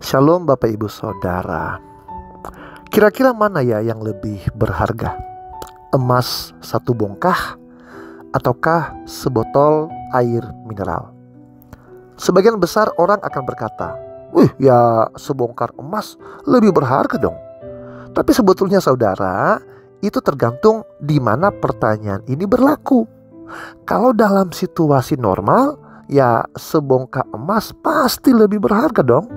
Shalom Bapak Ibu Saudara. Kira-kira mana ya yang lebih berharga? Emas satu bongkah ataukah sebotol air mineral? Sebagian besar orang akan berkata, "Wih, ya sebongkar emas lebih berharga dong." Tapi sebetulnya saudara, itu tergantung di mana pertanyaan ini berlaku. Kalau dalam situasi normal, ya sebongkah emas pasti lebih berharga dong.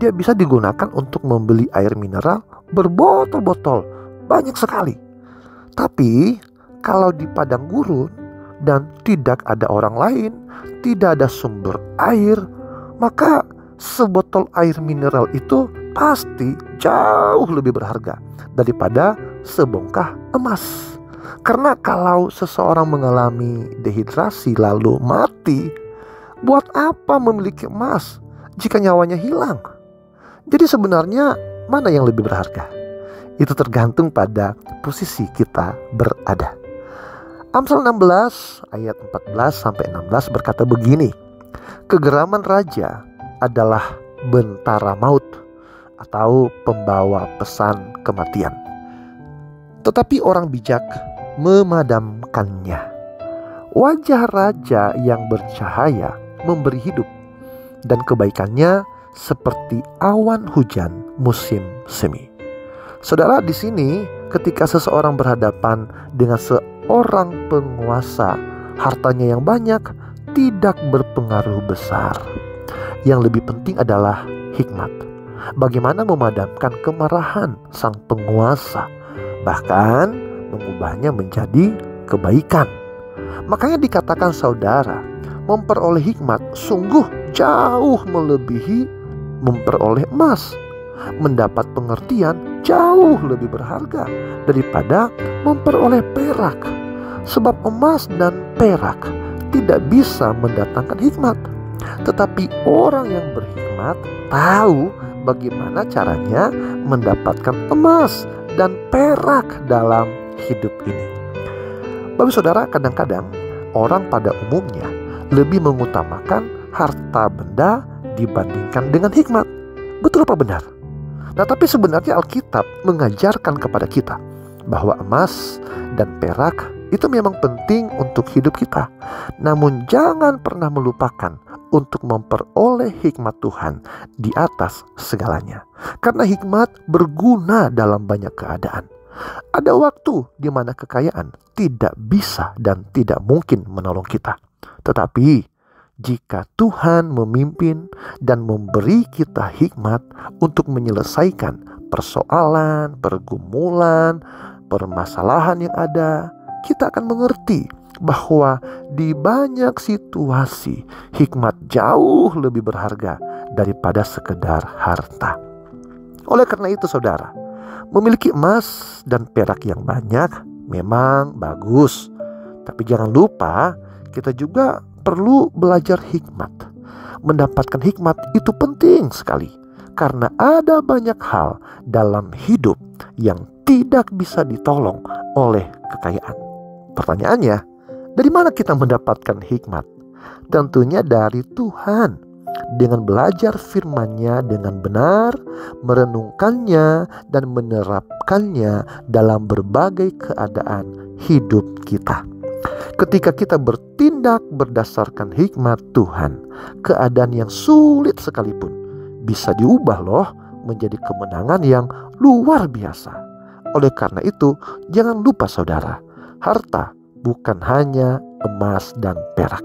Dia bisa digunakan untuk membeli air mineral berbotol-botol, banyak sekali. Tapi kalau di padang gurun dan tidak ada orang lain, tidak ada sumber air, maka sebotol air mineral itu pasti jauh lebih berharga daripada sebongkah emas. Karena kalau seseorang mengalami dehidrasi lalu mati, buat apa memiliki emas jika nyawanya hilang? Jadi sebenarnya mana yang lebih berharga? Itu tergantung pada posisi kita berada. Amsal 16 ayat 14-16 berkata begini, "Kegeraman raja adalah bentara maut atau pembawa pesan kematian. Tetapi orang bijak memadamkannya. Wajah raja yang bercahaya memberi hidup, dan kebaikannya seperti awan hujan musim semi." Saudara, di sini ketika seseorang berhadapan dengan seorang penguasa, hartanya yang banyak tidak berpengaruh besar. Yang lebih penting adalah hikmat. Bagaimana memadamkan kemarahan sang penguasa, bahkan mengubahnya menjadi kebaikan. Makanya dikatakan saudara, memperoleh hikmat sungguh jauh melebihi memperoleh emas. Mendapat pengertian jauh lebih berharga daripada memperoleh perak. Sebab emas dan perak tidak bisa mendatangkan hikmat. Tetapi orang yang berhikmat tahu bagaimana caranya mendapatkan emas dan perak dalam hidup ini. Bapak saudara, kadang-kadang orang pada umumnya lebih mengutamakan harta benda dibandingkan dengan hikmat. Betul apa benar? Nah, tapi sebenarnya Alkitab mengajarkan kepada kita bahwa emas dan perak itu memang penting untuk hidup kita. Namun jangan pernah melupakan untuk memperoleh hikmat Tuhan di atas segalanya. Karena hikmat berguna dalam banyak keadaan. Ada waktu di mana kekayaan tidak bisa dan tidak mungkin menolong kita. Tetapi jika Tuhan memimpin dan memberi kita hikmat untuk menyelesaikan persoalan, pergumulan, permasalahan yang ada, kita akan mengerti bahwa di banyak situasi hikmat jauh lebih berharga daripada sekedar harta. Oleh karena itu saudara, memiliki emas dan perak yang banyak memang bagus. Tapi jangan lupa kita juga perlu belajar hikmat. Mendapatkan hikmat itu penting sekali, karena ada banyak hal dalam hidup yang tidak bisa ditolong oleh kekayaan. Pertanyaannya, dari mana kita mendapatkan hikmat? Tentunya dari Tuhan. Dengan belajar firman-Nya dengan benar, merenungkannya dan menerapkannya dalam berbagai keadaan hidup kita. Ketika kita bertindak berdasarkan hikmat Tuhan, keadaan yang sulit sekalipun bisa diubah loh menjadi kemenangan yang luar biasa. Oleh karena itu, jangan lupa saudara, harta bukan hanya emas dan perak.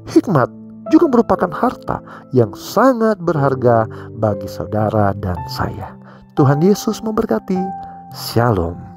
Hikmat juga merupakan harta yang sangat berharga bagi saudara dan saya. Tuhan Yesus memberkati. Shalom.